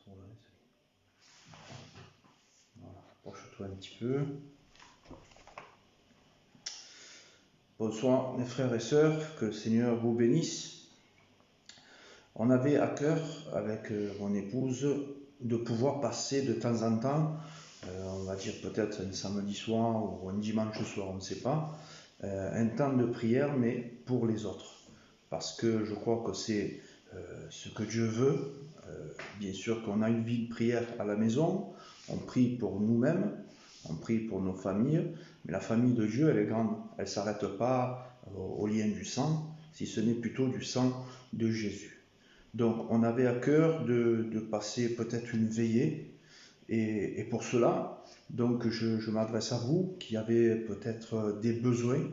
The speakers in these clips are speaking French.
trop loin. Voilà, approche-toi un petit peu. Bonsoir mes frères et sœurs, que le Seigneur vous bénisse. On avait à cœur avec mon épouse de pouvoir passer de temps en temps, on va dire peut-être un samedi soir ou un dimanche soir, on ne sait pas, un temps de prière mais pour les autres. Parce que je crois que c'est ce que Dieu veut. Bien sûr qu'on a une vie de prière à la maison, on prie pour nous-mêmes, on prie pour nos familles, mais la famille de Dieu, elle est grande. Elle ne s'arrête pas au lien du sang, si ce n'est plutôt du sang de Jésus. Donc on avait à cœur de passer peut-être une veillée, et pour cela, donc je m'adresse à vous qui avez peut-être des besoins.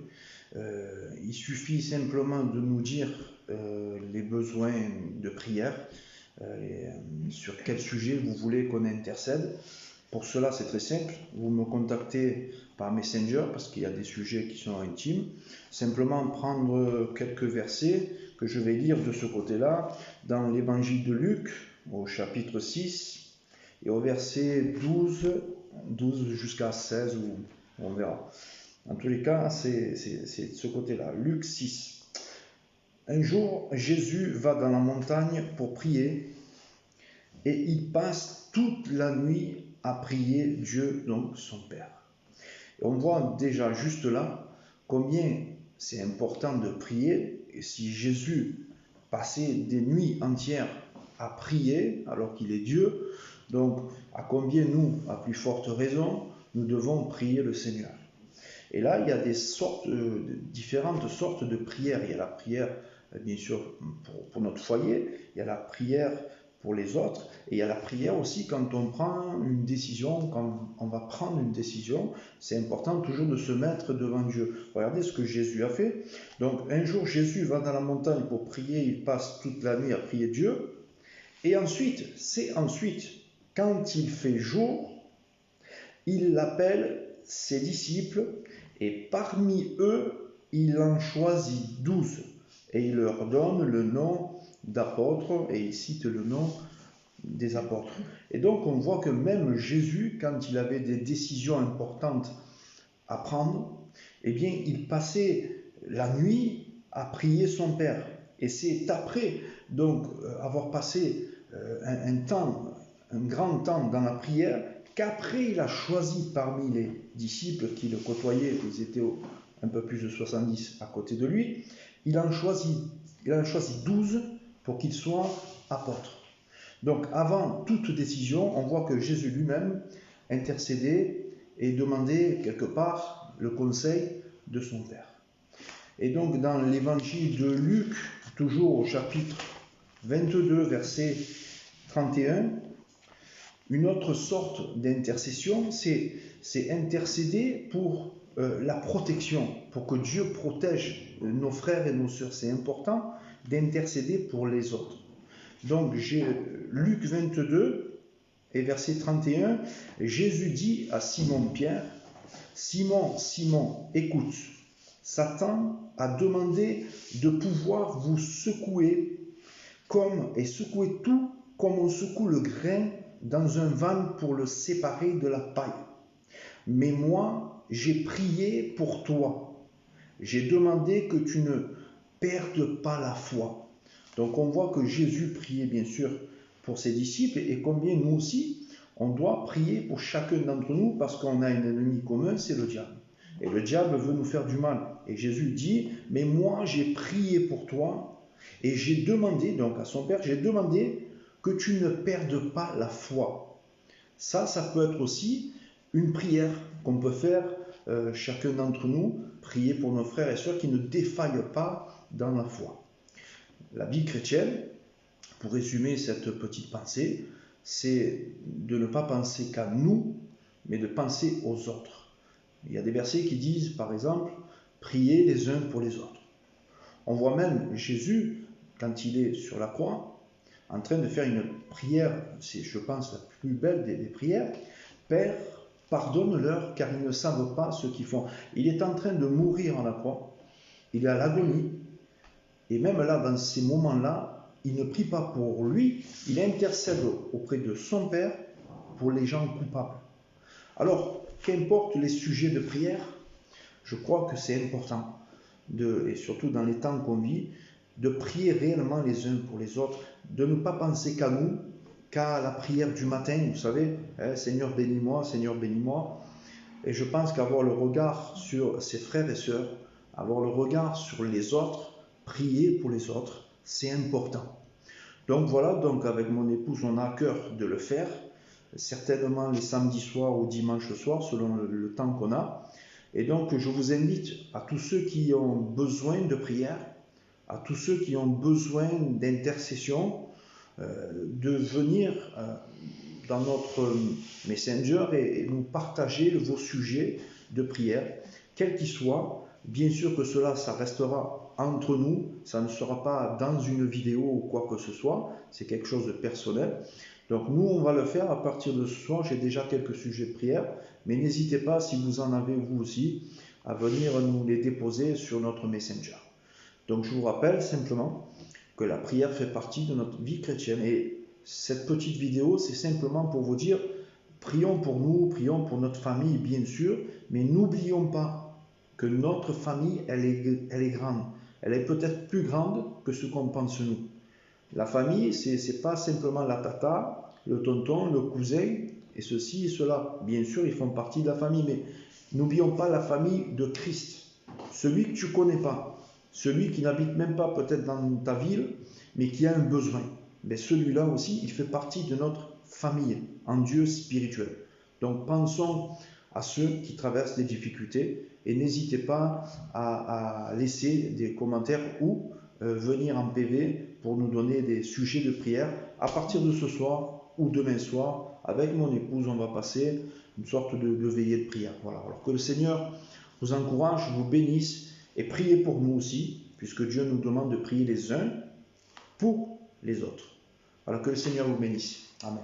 Il suffit simplement de nous dire les besoins de prière, sur quel sujet vous voulez qu'on intercède. Pour cela, c'est très simple, vous me contactez par Messenger parce qu'il y a des sujets qui sont intimes. Simplement prendre quelques versets que je vais lire de ce côté-là dans l'évangile de Luc au chapitre 6 et au verset 12 jusqu'à 16, ou on verra. En tous les cas, c'est de ce côté-là. Luc 6. Un jour, Jésus va dans la montagne pour prier et il passe toute la nuit à prier Dieu, donc son Père. Et on voit déjà juste là combien c'est important de prier. Et si Jésus passait des nuits entières à prier alors qu'il est Dieu, donc à combien nous, à plus forte raison, nous devons prier le Seigneur. Et là, il y a différentes sortes de prières. Il y a la prière, bien sûr, pour notre foyer, il y a la prière pour les autres, et il y a la prière aussi quand on prend une décision, quand on va prendre une décision, c'est important toujours de se mettre devant Dieu. Regardez ce que Jésus a fait. Donc un jour, Jésus va dans la montagne pour prier, il passe toute la nuit à prier Dieu, et ensuite, quand il fait jour, il appelle ses disciples, et parmi eux, il en choisit 12, et il leur donne le nom d'apôtres, et il cite le nom des apôtres. Et donc on voit que même Jésus, quand il avait des décisions importantes à prendre, eh bien il passait la nuit à prier son Père. Et c'est après donc avoir passé un grand temps dans la prière, qu'après il a choisi parmi les disciples qui le côtoyaient, ils étaient un peu plus de 70 à côté de lui, il en choisit 12 pour qu'ils soient apôtres. Donc avant toute décision, on voit que Jésus lui-même intercédait et demandait quelque part le conseil de son Père. Et donc dans l'évangile de Luc, toujours au chapitre 22, verset 31, une autre sorte d'intercession, c'est intercéder pour la protection, pour que Dieu protège nos frères et nos sœurs. C'est important d'intercéder pour les autres. Donc Luc 22 et verset 31, Jésus dit à Simon-Pierre, « Simon, Simon, écoute, Satan a demandé de pouvoir vous secouer secouer tout comme on secoue le grain dans un vent pour le séparer de la paille. Mais moi, j'ai prié pour toi. J'ai demandé que tu ne perdes pas la foi. » Donc on voit que Jésus priait bien sûr pour ses disciples, et combien nous aussi, on doit prier pour chacun d'entre nous, parce qu'on a un ennemi commun, c'est le diable. Et le diable veut nous faire du mal. Et Jésus dit, mais moi j'ai prié pour toi, et j'ai demandé, donc à son Père, j'ai demandé que tu ne perdes pas la foi. Ça peut être aussi une prière qu'on peut faire chacun d'entre nous, prier pour nos frères et sœurs qui ne défaillent pas dans la foi. La vie chrétienne, pour résumer cette petite pensée, c'est de ne pas penser qu'à nous, mais de penser aux autres. Il y a des versets qui disent, par exemple, « Priez les uns pour les autres ». On voit même Jésus, quand il est sur la croix, en train de faire une prière, c'est, je pense, la plus belle des prières. « Père, pardonne-leur, car ils ne savent pas ce qu'ils font. » Il est en train de mourir à la croix, il est à l'agonie, et même là, dans ces moments-là, il ne prie pas pour lui, il intercède auprès de son Père pour les gens coupables. Alors, qu'importe les sujets de prière, je crois que c'est important, et surtout dans les temps qu'on vit, de prier réellement les uns pour les autres, de ne pas penser qu'à nous, qu'à la prière du matin, vous savez, hein, Seigneur bénis-moi, Seigneur bénis-moi. Et je pense qu'avoir le regard sur ses frères et sœurs, avoir le regard sur les autres, prier pour les autres, c'est important. Donc voilà, donc avec mon épouse, on a à cœur de le faire, certainement les samedis soirs ou dimanche soir, selon le temps qu'on a. Et donc je vous invite à tous ceux qui ont besoin de prière, à tous ceux qui ont besoin d'intercession, de venir dans notre Messenger et nous partager vos sujets de prière, quels qu'ils soient. Bien sûr que cela, ça restera entre nous, ça ne sera pas dans une vidéo ou quoi que ce soit, c'est quelque chose de personnel. Donc nous, on va le faire à partir de ce soir. J'ai déjà quelques sujets de prière, mais n'hésitez pas, si vous en avez vous aussi, à venir nous les déposer sur notre Messenger. Donc je vous rappelle simplement que la prière fait partie de notre vie chrétienne. Et cette petite vidéo, c'est simplement pour vous dire, prions pour nous, prions pour notre famille, bien sûr, mais n'oublions pas que notre famille, elle est grande. Elle est peut-être plus grande que ce qu'on pense nous. La famille, c'est pas simplement la tata, le tonton, le cousin, et ceci et cela. Bien sûr, ils font partie de la famille, mais n'oublions pas la famille de Christ. Celui que tu ne connais pas, celui qui n'habite même pas peut-être dans ta ville, mais qui a un besoin. Mais celui-là aussi, il fait partie de notre famille en Dieu spirituel. Donc pensons à ceux qui traversent des difficultés et n'hésitez pas à laisser des commentaires ou venir en PV pour nous donner des sujets de prière. À partir de ce soir ou demain soir, avec mon épouse, on va passer une sorte de veillée de prière. Voilà. Alors que le Seigneur vous encourage, vous bénisse et priez pour nous aussi, puisque Dieu nous demande de prier les uns pour les autres. Alors que le Seigneur vous bénisse. Amen.